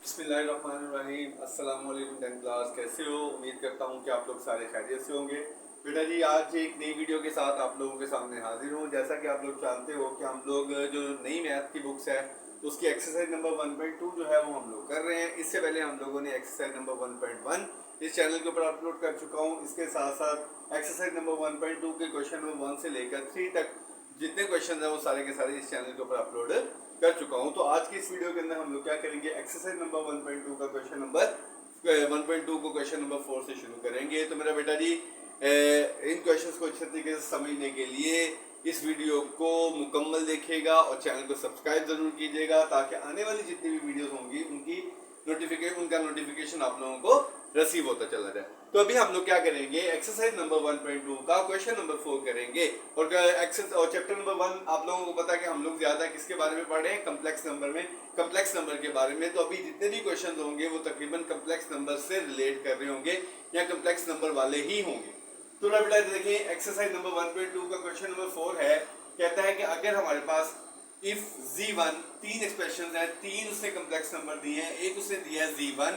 बिस्मिल्लाहिर्रहमानिर्रहीम। अस्सलाम वालेकुम 10th क्लास, कैसे हो? उम्मीद करता हूँ कि आप लोग सारे खैरियत से होंगे। बेटा जी, आज एक नई वीडियो के साथ आप लोगों के सामने हाजिर हूँ। जैसा कि आप लोग जानते हो कि हम लोग जो नई मैथ की बुक्स है उसकी एक्सरसाइज नंबर 1.2 जो है वो हम लोग कर रहे हैं। इससे पहले हम लोगों ने एक्सरसाइज नंबर 1.1 इस चैनल के ऊपर अपलोड कर चुका हूँ। इसके साथ साथ एक्सरसाइज नंबर 1.2 के क्वेश्चन नंबर 1 से लेकर 3 तक जितने क्वेश्चन है वो सारे के सारे इस चैनल के ऊपर अपलोड कर चुका हूं। तो आज की इस वीडियो के अंदर हम लोग क्या करेंगे, एक्सरसाइज नंबर 1.2 का क्वेश्चन नंबर 1.2 को क्वेश्चन नंबर 4 से शुरू करेंगे। तो मेरा बेटा जी इन क्वेश्चंस को अच्छे तरीके से समझने के लिए इस वीडियो को मुकम्मल देखिएगा और चैनल को सब्सक्राइब जरूर कीजिएगा, ताकि आने वाली जितनी भी वीडियोस होंगी उनका नोटिफिकेशन आप लोगों को रिसीव होता चला जाए। तो अभी हम लोग क्या करेंगे, एक्सरसाइज नंबर 1.2 का क्वेश्चन नंबर 4 करेंगे। और चैप्टर नंबर 1 आप लोगों को पता है कि हम लोग ज्यादा किसके बारे में पढ़ रहे हैं, कम्प्लेक्स नंबर में, कम्प्लेक्स नंबर के बारे में। तो अभी जितने भी क्वेश्चन होंगे वो तकरीबन कम्प्लेक्स नंबर से रिलेट कर रहे होंगे या कम्प्लेक्स नंबर वाले ही होंगे। तो बेटा देखिए, एक्सरसाइज नंबर 1.2 का क्वेश्चन नंबर 4 है। कहता है कि अगर हमारे पास इफ z1 तीन एक्सप्रेशन है, तीन उसने कम्प्लेक्स नंबर दिए हैं, एक उसने दिया है z1,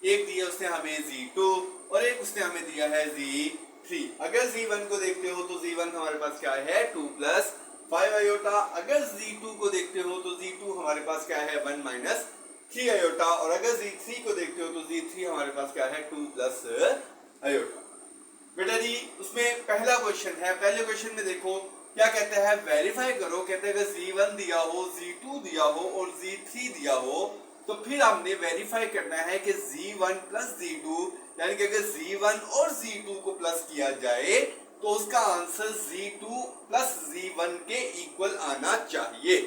एक दिया उसने हमें z2 और एक उसने हमें दिया है z3। अगर z1 को देखते हो तो z1 हमारे पास क्या है 2 प्लस 5 आयोटा। अगर z2 को देखते हो तो z2 हमारे पास क्या है 1 माइनस 3 आयोटा। और अगर z3 को देखते हो तो z3 हमारे पास क्या है 2 प्लस आयोटा। बेटा जी उसमें पहला क्वेश्चन है, पहले क्वेश्चन में देखो क्या कहता है, वेरीफाई करो। कहते हैं अगर z1 दिया हो, z2 दिया हो और z3 दिया हो तो फिर हमने वेरीफाई करना है कि z1 प्लस z2, यानी कि अगर z1 और z2 को प्लस किया जाए तो उसका आंसर z2 प्लस z1 के इक्वल आना चाहिए।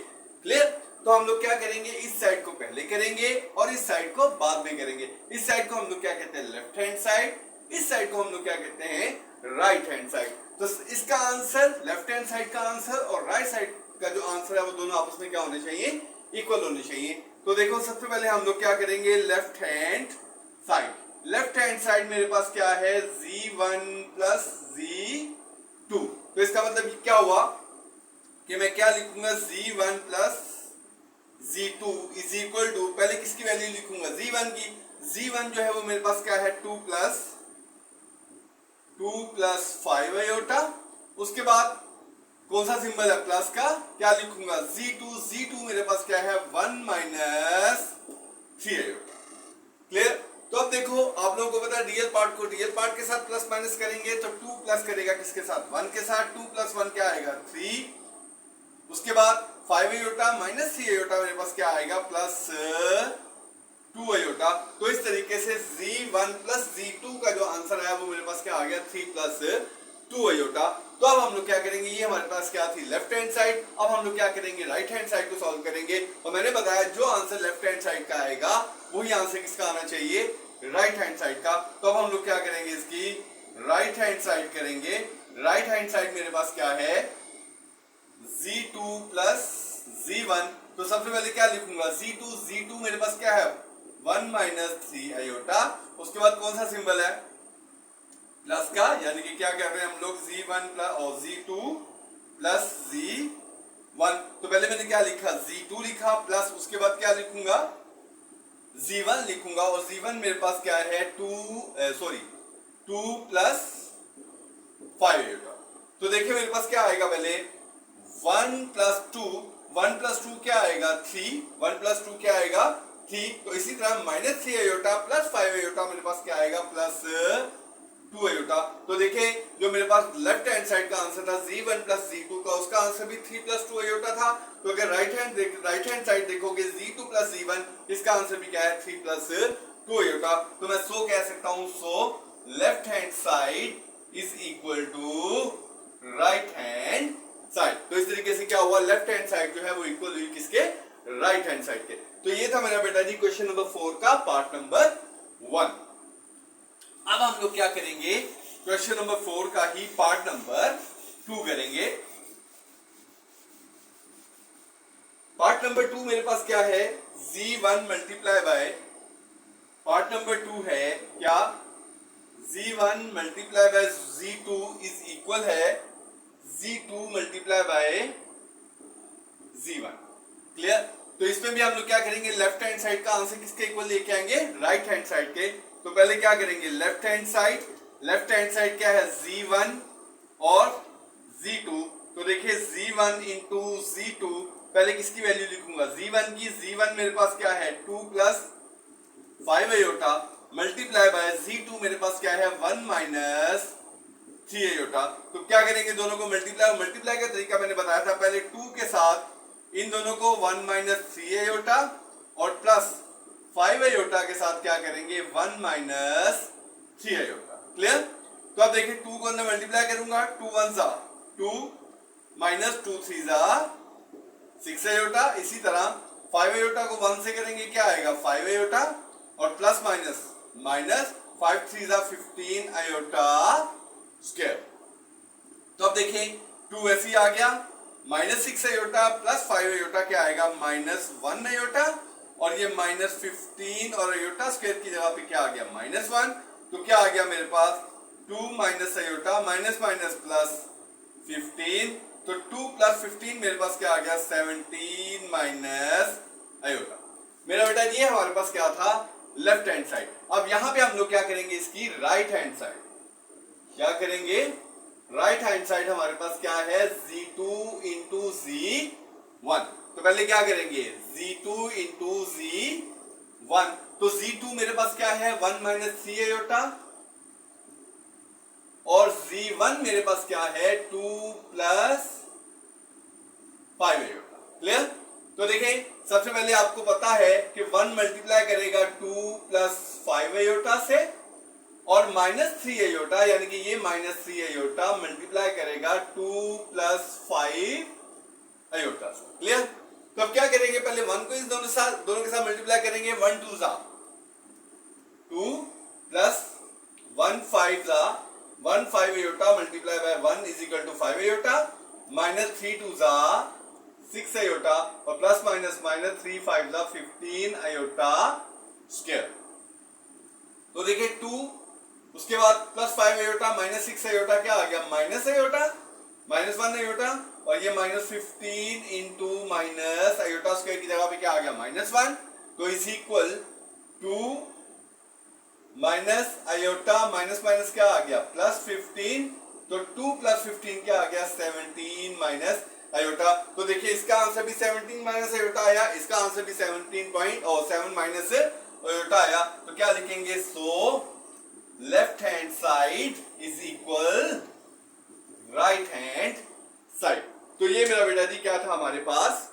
क्लियर? तो हम लोग क्या करेंगे, इस साइड को पहले करेंगे और इस साइड को बाद में करेंगे। इस साइड को हम लोग क्या कहते हैं, लेफ्ट हैंड साइड। इस साइड को हम लोग क्या कहते हैं, राइट हैंड साइड। तो इसका आंसर, लेफ्ट हैंड साइड का आंसर और राइट साइड का जो आंसर है वो दोनों आपस में क्या होने चाहिए, इक्वल होने चाहिए। तो देखो सबसे पहले हम लोग क्या करेंगे, left hand side. Left hand side मेरे पास क्या है, z1 प्लस z2। तो इसका मतलब क्या हुआ कि मैं क्या लिखूंगा, z1 plus z2 is equal to, पहले किसकी वैल्यू लिखूंगा, z1 की। z1 जो है वो मेरे पास क्या है 2 प्लस 5 आयोटा। उसके बाद कौन सा सिंबल है, प्लस का, क्या लिखूंगा z2 मेरे पास क्या है 1 माइनस 3 आयोटा। क्लियर? तो अब देखो आप लोगों को पता है रियल पार्ट को रियल पार्ट के साथ प्लस माइनस करेंगे तो 2 प्लस करेगा किसके साथ, 1 के साथ। 2 प्लस 1 क्या आएगा 3। उसके बाद 5 आयोटा माइनस 3 आयोटा मेरे पास क्या आएगा, प्लस 2 आयोटा। तो इस तरीके से z1 प्लस z2 का जो आंसर आया वो मेरे पास क्या आ गया 3 प्लस 2 आयोटा। तो अब हम लोग क्या करेंगे, ये हमारे पास क्या थी लेफ्ट हैंड साइड। अब हम लोग क्या करेंगे, राइट हैंड साइड को सॉल्व करेंगे। और मैंने बताया जो आंसर लेफ्ट हैंड साइड का आएगा वही आंसर किसका आना चाहिए, राइट हैंड साइड का। तो अब हम लोग क्या करेंगे, इसकी राइट हैंड साइड करेंगे। राइट हैंड साइड मेरे पास क्या है z2 प्लस z1। तो सबसे पहले क्या लिखूंगा, z2 मेरे पास क्या है 1 माइनस 3 आयोटा। उसके बाद कौन सा सिंबल है, प्लस का, यानी कि क्या कर रहे हैं हम लोग z1 प्लस और z2 प्लस z1। तो पहले मैंने क्या लिखा, z2 लिखा, प्लस उसके बाद क्या लिखूंगा, z1 लिखूंगा। और z1 मेरे पास क्या है 2 प्लस 5 आयोटा। तो देखिए मेरे पास क्या आएगा, पहले 1 प्लस 2 क्या आएगा 3, 1 प्लस 2 क्या आएगा 3। तो इसी तरह माइनस 3 आयोटा प्लस 5 आयोटा मेरे पास क्या आएगा, प्लस 2 आयोटा। तो देखिए जो मेरे पास लेफ्ट हैंड साइड का आंसर था z1 प्लस z2 का, उसका आंसर भी 3 प्लस 2 आयोटा था। तो अगर राइट हैंड साइड देखोगे z2 प्लस z1, इसका आंसर भी क्या है 3 प्लस 2 आयोटा। तो मैं सो कह सकता हूं, so left hand side is equal to right hand side. तो इस तरीके से क्या हुआ, लेफ्ट हैंड साइड जो है वो इक्वल हुई किसके, राइट हैंड साइड के। तो ये था मेरा बेटा जी क्वेश्चन नंबर 4 का पार्ट नंबर 1। अब हम लोग क्या करेंगे, क्वेश्चन नंबर 4 का ही पार्ट नंबर 2 करेंगे। पार्ट नंबर 2 मेरे पास क्या है, z1 multiply by, part number 2 है क्या, z1 multiply by z2 is equal है z2 multiply by z1। Clear? तो इसमें भी हम लोग क्या करेंगे, लेफ्ट हैंड साइड का आंसर किसके इक्वल लेके आएंगे, राइट हैंड साइड के। तो पहले क्या करेंगे, लेफ्ट हैंड साइड क्या है, Z1 और Z2। तो देखिए Z1 इंटू Z2, पहले किसकी वैल्यू लिखूंगा, Z1 की। Z1 मेरे पास क्या है 2 plus 5 iota multiply bye Z2 मेरे पास क्या है 1 माइनस 3 आयोटा। तो क्या करेंगे, दोनों को मल्टीप्लाई का तरीका मैंने बताया था, पहले 2 के साथ इन दोनों को 1 माइनस 3 आयोटा और प्लस 5 आयोटा के साथ क्या करेंगे 1 माइनस 3 आयोटा। क्लियर। तो अब देखिए 2 को अंदर मल्टीप्लाई करूंगा, 2 1 जा 2 माइनस 2 3 जा 6 आयोटा। इसी तरह 5 आयोटा को 1 से करेंगे क्या आएगा 5 आयोटा और प्लस माइनस 5 3 जा 15 आयोटा स्क्वायर। तो अब देखिए 2 ऐसे ही आ गया, माइनस 6 आयोटा प्लस 5 आयोटा क्या आएगा माइनस 1 आयोटा, और ये माइनस 15 और आयोटा स्क्वायर की जगह पे क्या आ गया माइनस 1। तो क्या आ गया मेरे पास 2 minus iota minus minus plus 15। तो 2 प्लस 15 मेरे पास क्या आ गया 17 माइनस आयोटा। मेरा बेटा ये हमारे पास क्या था लेफ्ट हैंड साइड। अब यहां पे हम लोग क्या करेंगे, इसकी राइट हैंड साइड क्या करेंगे, राइट हैंड साइड हमारे पास क्या है Z2 इंटू Z1। तो पहले क्या करेंगे Z2 इंटू Z1। तो Z2 मेरे पास क्या है 1 माइनस 3 आयोटा और Z1 मेरे पास क्या है 2 प्लस 5 आयोटा। क्लियर। तो देखिए सबसे पहले आपको पता है कि 1 मल्टीप्लाई करेगा 2 प्लस 5 आयोटा से और माइनस 3 आयोटा, यानी कि ये माइनस 3 आयोटा मल्टीप्लाई करेगा 2 प्लस 5 आयोटा से। क्लियर। तो अब क्या करेंगे, पहले 1 को इस दोनों के साथ मल्टीप्लाई करेंगे, 1 2 जा 2 प्लस 1 5 जा 1 5 iota multiply by 1 is equal to 5 iota minus 3 2 जा 6 आयोटा और प्लस माइनस माइनस 3 5 जा 15 आयोटा स्क्वायर। तो देखिए 2 उसके बाद प्लस 5 आयोटा माइनस 6 आयोटा क्या आ गया माइनस आयोटा माइनस 1 आयोटा और ये minus 15 into minus iota square की जगह पे क्या आ गया माइनस 1। तो is equal 2 minus iota minus minus क्या आ गया प्लस 15। तो 2 प्लस 15 क्या आ गया 17 माइनस आयोटा। तो देखिए इसका आंसर भी 17 माइनस आयोटा आया, इसका आंसर भी 17.7 माइनस आयोटा आया। तो क्या लिखेंगे, सो left hand side is equal right hand side. तो ये मेरा बेटा जी क्या था हमारे पास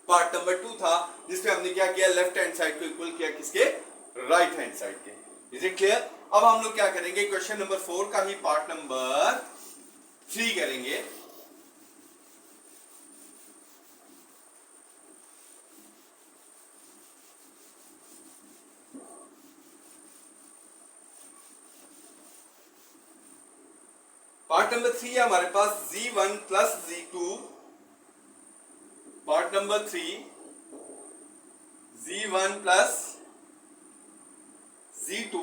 पार्ट नंबर 2 था, जिसमें हमने क्या किया लेफ्ट हैंड साइड को इक्वल किया किसके राइट हैंड साइड के। Is it clear. अब हम लोग क्या करेंगे, क्वेश्चन नंबर 4 का ही पार्ट नंबर 3 करेंगे। पार्ट नंबर 3 है हमारे पास Z1 plus Z2। Part number 3 Z1 plus Z2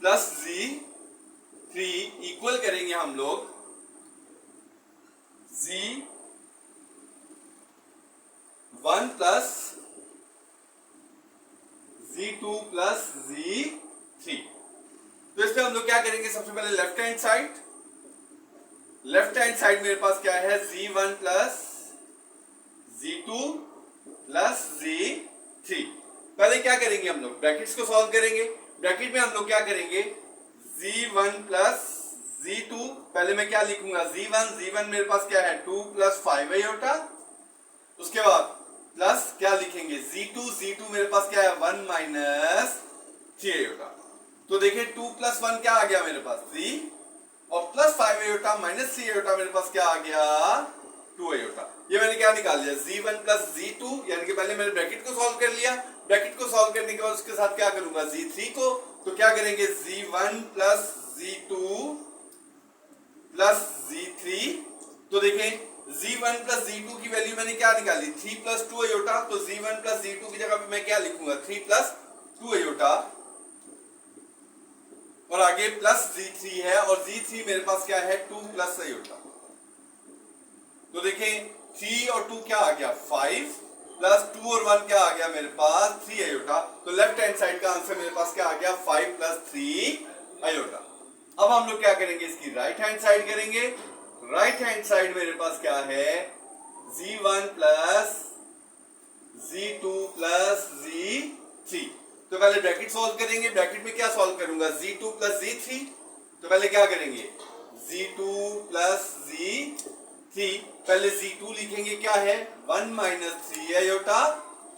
plus Z3 equal करेंगे हम लोग Z1 plus Z2 plus Z3। तो इसमें हम लोग क्या करेंगे, सबसे पहले लेफ्ट हैंड साइड मेरे पास क्या है Z1 plus Z2 plus Z3। पहले क्या करेंगे हम लोग ब्रैकेट्स को सॉल्व करेंगे। ब्रैकेट में हम लोग क्या करेंगे Z1 प्लस Z2, पहले मैं क्या लिखूंगा Z1 मेरे पास क्या है 2 प्लस 5 आयोटा, उसके बाद प्लस क्या लिखेंगे Z2 मेरे पास क्या है 1 माइनस 3 आयोटा। तो देखिए 2 प्लस 1 क्या आ गया मेरे पास 3 और प्लस 5 आयोटा माइनस 3 आयोटा मेरे पास क्या आ गया 2 आयोटा। ये मैंने क्या निकाल लिया Z1 प्लस Z2, यानी कि पहले मैंने ब्रैकेट को सॉल्व कर लिया। ब्रैकेट को सॉल्व करने के बाद उसके साथ क्या करूंगा Z3 को। तो क्या करेंगे Z1 plus Z2 plus Z3। तो देखें Z1 प्लस Z2 की वैल्यू मैंने क्या निकाली 3 प्लस 2 आयोटा। तो Z1 प्लस Z2 की जगह पे मैं क्या लिखूंगा 3 प्लस 2 आयोटा और आगे प्लस Z3 है और Z3 मेरे पास क्या है 2 प्लस आयोटा। तो देखें 3 और 2 क्या आ गया 5 प्लस 2 और 1 क्या आ गया मेरे पास 3 आयोटा। तो लेफ्ट हैंड साइड का आंसर मेरे पास क्या आ गया 5 प्लस 3 आयोटा। अब हम लोग क्या करेंगे इसकी राइट हैंड साइड करेंगे। राइट हैंड साइड मेरे पास क्या है z1 plus z2 plus z3। तो पहले ब्रैकेट सॉल्व करेंगे। ब्रैकेट में क्या सॉल्व करूंगा z2 प्लस z3। तो पहले क्या करेंगे z2 प्लस z3। पहले z2 लिखेंगे क्या है 1 माइनस 3 आयोटा।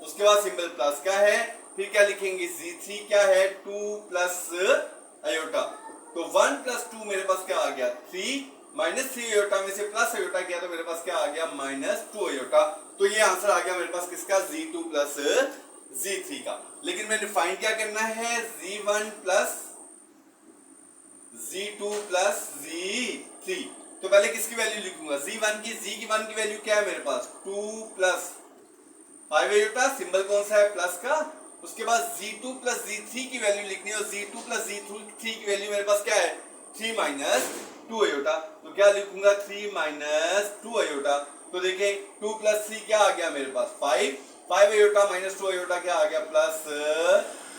उसके बाद सिंबल प्लस का है। फिर क्या लिखेंगे z3 क्या है 2 प्लस आयोटा। तो 1 प्लस 2 मेरे पास क्या आ गया 3 माइनस 3 आयोटा में से प्लस आयोटा किया तो मेरे पास क्या आ गया माइनस 2 आयोटा। तो ये आंसर आ गया मेरे पास किसका z2 प्लस z3 का। लेकिन मैंने फाइंड क्या करना है z1 plus z2 plus z3। तो पहले किसकी वैल्यू लिखूंगा z1 की वैल्यू क्या है मेरे पास 2 प्लस 5 आयोटा। सिंबल कौन सा है प्लस का। उसके बाद z2 प्लस z3 की वैल्यू लिखनी है और z2 प्लस z3 की वैल्यू मेरे पास क्या है 3 माइनस 2 आयोटा। तो क्या लिखूंगा 3 माइनस 2 आयोटा। तो देखें 2 प्लस 3 क्या आ गया मेरे पास 5 आयोटा माइनस 2 आयोटा क्या आ गया प्लस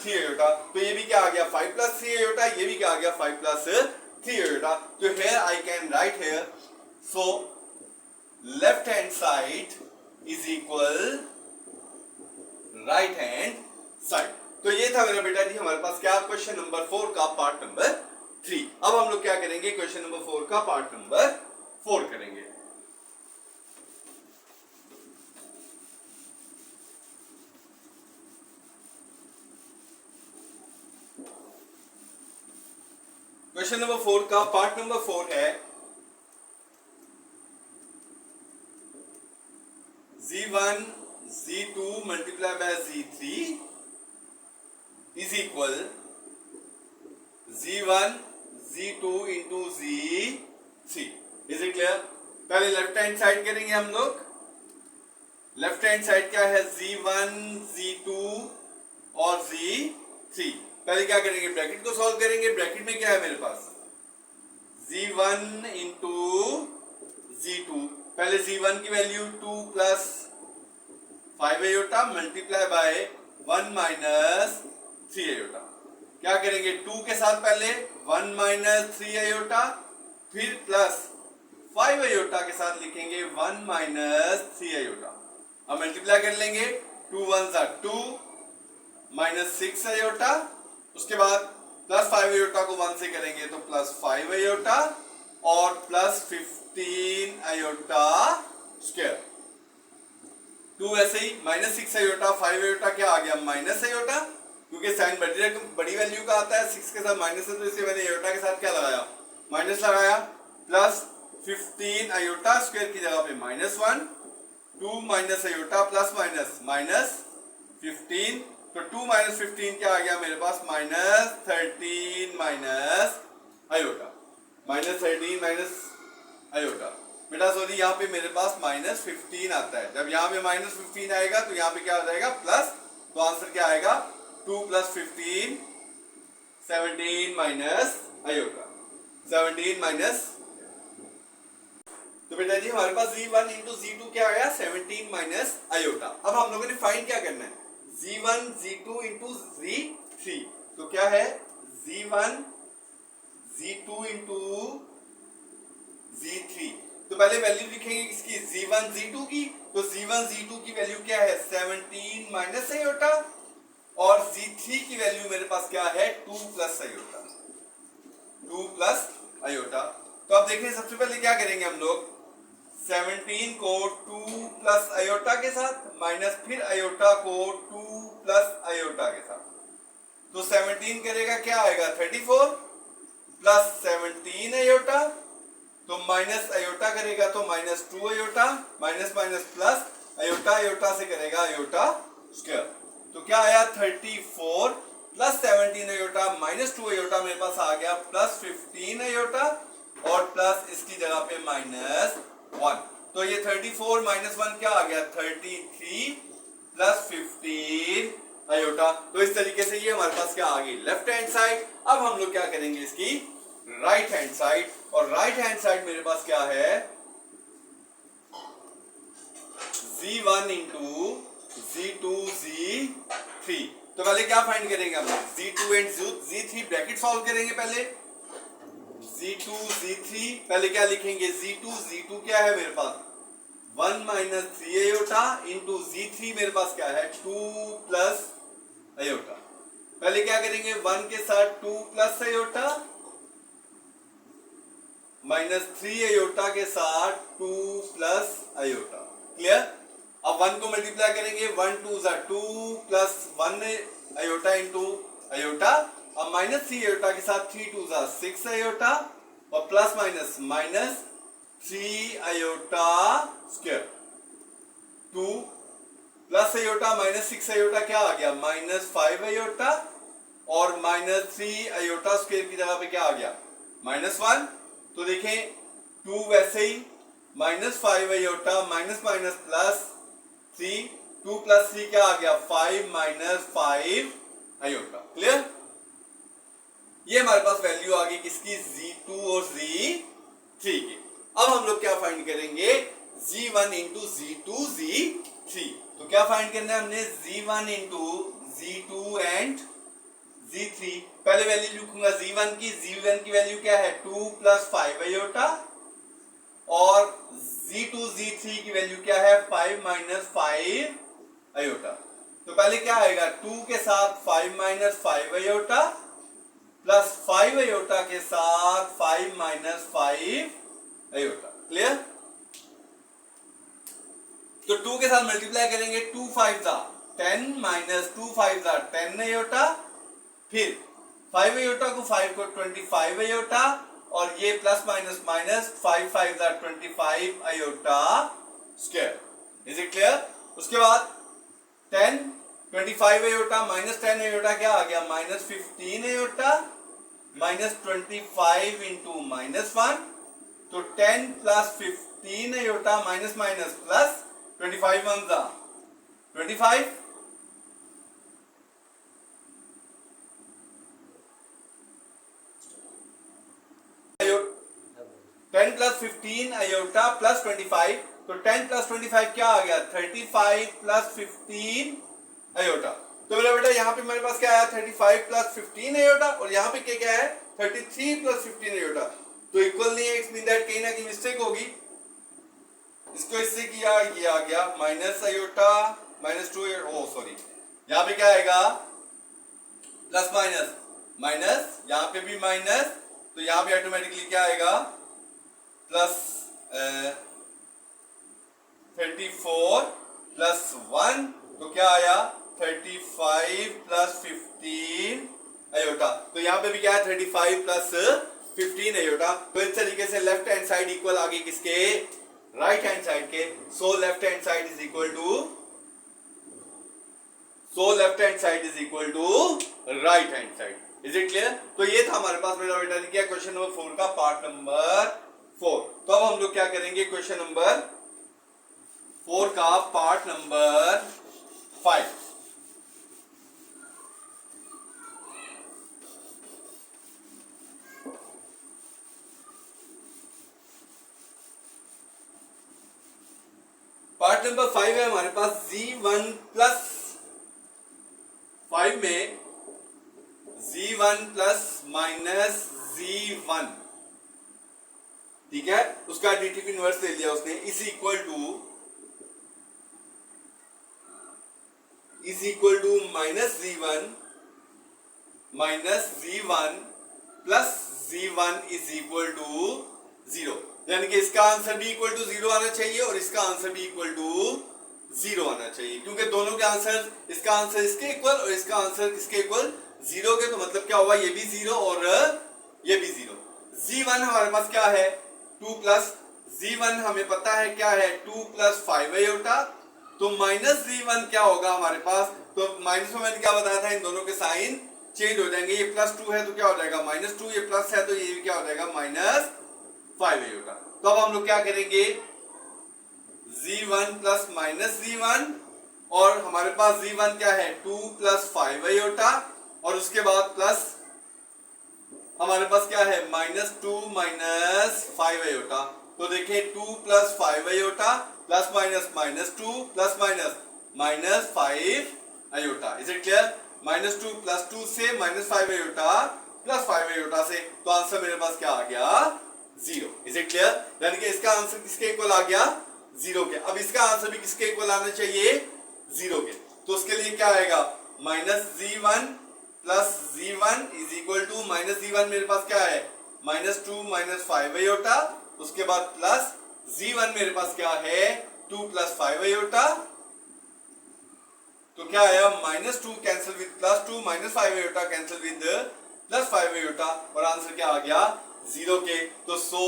3 आयोटा। तो ये भी क्या आ गया 5 प्लस 3 आयोटा। ये भी क्या आ गया 5 प्लस 3 आयोटा। तो here I can write here so left hand side is equal right hand side. तो ये था मेरा बेटा जी हमारे पास क्या क्वेश्चन नंबर 4 का पार्ट नंबर 3। अब हम लोग क्या करेंगे क्वेश्चन नंबर 4 का पार्ट नंबर 4 करेंगे। क्वेश्चन नंबर 4 का पार्ट नंबर 4 है z1 z2 multiply by z3 is equal z1 z2 into z3। Is it clear. पहले लेफ्ट हैंड साइड करेंगे हम लोग। लेफ्ट हैंड साइड क्या है z1 z2 और z3। पहले क्या करेंगे ब्रैकेट को सॉल्व करेंगे। ब्रैकेट में क्या है मेरे पास z1 इंटू z2। पहले z1 की value 2 plus 5 iota multiply by 1 minus 3 iota. क्या करेंगे 2 के साथ पहले 1 माइनस 3 आयोटा फिर प्लस 5 आयोटा के साथ लिखेंगे 1 माइनस 3 आयोटा। अब मल्टीप्लाई कर लेंगे 2 1 2 माइनस 6 आयोटा। उसके बाद प्लस 5 आयोटा को 1 से करेंगे तो प्लस 5 आयोटा और प्लस 15 आयोटा स्क्वायर। 2 ऐसे ही माइनस 6 आयोटा 5 आयोटा क्या आ गया माइनस आयोटा क्योंकि साइन बड़ी वैल्यू का आता है 6 के साथ माइनस है तो इसलिए मैंने आयोटा के साथ क्या लगाया माइनस लगाया। प्लस 15 आयोटा स्क्वायर की जगह पे -1 2 minus iota plus minus minus 15। तो 2 माइनस 15 क्या आ गया मेरे पास -13 माइनस आयोटा -13 माइनस आयोटा। बेटा सॉरी यहाँ पे मेरे पास -15 आता है। जब यहाँ पे -15 आएगा तो यहाँ पे क्या आ जाएगा प्लस। तो आंसर क्या आएगा 2 प्लस 15 17 माइनस आयोटा 17 माइनस। तो बेटा जी हमारे पास z1 इंटू z2 क्या आया 17 माइनस आयोटा। अब हम लोगों ने फाइंड क्या करना है z1 z2 इंटू z3। तो क्या है z1 z2 इंटू z3। तो पहले वैल्यू लिखेंगे किसकी z1 z2 की। तो z1 z2 की वैल्यू क्या है 17 माइनस आयोटा और z3 की वैल्यू मेरे पास क्या है 2 प्लस आयोटा 2 प्लस आयोटा। तो अब देखिए सबसे पहले क्या करेंगे हम लोग 17 को 2 प्लस आयोटा के साथ माइनस फिर आयोटा को 2 प्लस आयोटा के साथ। तो 17 करेगा क्या आएगा 34 प्लस 17 आयोटा। तो माइनस आयोटा करेगा तो -2 iota minus minus plus iota iota से करेगा आयोटा स्क्वायर। तो क्या आया 34 प्लस 17 आयोटा -2 आयोटा मेरे पास आ गया प्लस 15 आयोटा और प्लस इसकी जगह पे -1। तो ये 34 -1 क्या आ गया 33 प्लस 15 आयोटा। तो इस तरीके से ये हमारे पास क्या आ गई लेफ्ट हैंड साइड। अब हम लोग क्या करेंगे इसकी राइट हैंड साइड। और राइट हैंड साइड मेरे पास क्या है पहले क्या फाइंड करेंगे हम Z2 and Z3 bracket solve करेंगे पहले। Z2 Z3 पहले क्या लिखेंगे Z2 क्या है मेरे पास 1 माइनस 3 आयोटा इंटू Z3 मेरे पास क्या है 2 प्लस आयोटा। पहले क्या करेंगे 1 के साथ 2 प्लस आयोटा माइनस 3 आयोटा के साथ 2 प्लस आयोटा। क्लियर। अब 1 को मल्टीप्लाई करेंगे 1 2 जा 2 प्लस 1 आयोटा इंटू आयोटा। अब माइनस 3 आयोटा के साथ 3 2 जा 6 आयोटा और plus minus minus 3 iota square 2 plus iota minus 6 iota क्या आ गया माइनस 5 आयोटा और माइनस 3 आयोटा स्क्वायर की जगह पे क्या आ गया माइनस 1। तो देखें 2 वैसे ही minus 5 iota minus minus plus 3 2 plus 3 क्या आ गया 5 माइनस 5 आयोटा। क्लियर। ये हमारे पास वैल्यू आ गई किसकी Z2 और Z3 की। अब हम लोग क्या फाइंड करेंगे Z1 इंटू Z2 Z3। तो क्या फाइंड करना है हमने Z1 into Z2 and Z3। पहले वैल्यू लिखूंगा Z1 की वैल्यू क्या है 2 प्लस 5 आयोटा और Z2 Z3 की वैल्यू क्या है 5 माइनस 5 आयोटा। तो पहले क्या आएगा 2 के साथ 5 माइनस 5 आयोटा प्लस 5 आयोटा के साथ 5 माइनस 5 आयोटा। क्लियर। तो 2 के साथ मल्टीप्लाई करेंगे 2 5 जा 10 माइनस 2 5 जा 10 आयोटा फिर 5 आयोटा को 5 को 25 आयोटा और ये प्लस माइनस माइनस 5 5 जा 25 iota square. Is it clear. उसके बाद 10 25 आयोटा माइनस 10 आयोटा क्या आ गया minus 15 iota minus 25 into minus 1। तो 10 plus 15 iota minus minus plus 25 1 जा 25 10 प्लस 15 आयोटा प्लस 25। तो 10 प्लस 25 क्या आ गया 35 प्लस 15 आयोटा। तो मेरा बेटा यहाँ पे मेरे पास क्या आया 35 प्लस 15 आयोटा और यहाँ पे क्या क्या है 33 प्लस 15 आयोटा। तो इक्वल नहीं है इट्स मीन दैट कहीं ना कहीं मिस्टेक होगी। इसको इससे किया ये आ गया माइनस आयोटा माइनस 2 ओ सॉरी यहाँ पे क्या आएगा प्लस माइनस माइनस यहाँ पे भी माइनस। तो यहाँ पे ऑटोमेटिकली क्या आएगा प्लस 34 प्लस 1। तो क्या आया 35 प्लस 15 आयोटा। तो यहाँ पे भी क्या है 35 प्लस 15 आयोटा। तो इस तरीके से लेफ्ट हैंड साइड इक्वल आ गई किसके राइट हैंड साइड के। So left hand side is equal to right hand side. Is it clear. तो ये था हमारे पास मेरा बेटा ने किया क्वेश्चन नंबर 4 का पार्ट नंबर 4। तो अब हम लोग क्या करेंगे क्वेश्चन नंबर 4 का पार्ट नंबर 5। पार्ट नंबर 5 है हमारे पास Z1 प्लस 5 में Z1 प्लस माइनस Z1 ठीक है उसका एडिटिव इनवर्स ले लिया उसने is equal to minus Z1 plus Z1 is equal to 0। यानी कि इसका आंसर भी इक्वल टू 0 आना चाहिए और इसका आंसर भी इक्वल टू 0 आना चाहिए क्योंकि दोनों के आंसर इसका आंसर इसके इक्वल और इसका आंसर किसके इक्वल 0 के। तो मतलब क्या हुआ ये भी 0 और ये भी 0। Z1 हमारे पास क्या है 2 प्लस Z1 हमें पता है क्या है 2 प्लस 5 आयोटा। तो माइनस Z1 क्या होगा हमारे पास। तो माइनस में मैंने क्या बताया था इन दोनों के साइन चेंज हो जाएंगे। ये प्लस 2 है तो क्या हो जाएगा माइनस 2 ये प्लस है तो ये क्या हो जाएगा माइनस 5 आयोटा। तो अब हम लोग क्या करेंगे Z1 प्लस माइनस Z1 और हमारे पास Z1 क्या है 2 प्लस 5 आयोटा और उसके बाद प्लस हमारे पास क्या है माइनस 2 माइनस 5 आयोटा। तो देखिए 2 plus 5 iota plus minus minus 2 plus minus minus 5 iota. Is it clear. -2 +2 से -5 आयोटा +5 आयोटा से, तो आंसर मेरे पास क्या आ गया 0। Is it clear? यानी कि इसका आंसर किसके इक्वल आ गया 0 के। अब इसका आंसर भी किसके इक्वल आना चाहिए 0 के। तो उसके लिए क्या आएगा -g1 + g1 is equal to -g1 मेरे पास क्या है -2 -5 आयोटा, उसके बाद प्लस g1 मेरे पास क्या है 2 + 5 आयोटा। तो क्या आया -2 cancel with +2 -5 iota cancel with +5 iota, और आंसर क्या आ गया 0 के। तो सो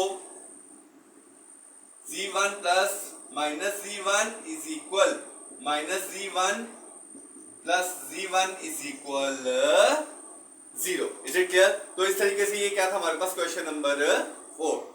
g1 plus -g1 is equal -g1 plus g1 is equal 0। Is it clear? तो इस तरीके से ये क्या था हमारे पास क्वेश्चन नंबर 4।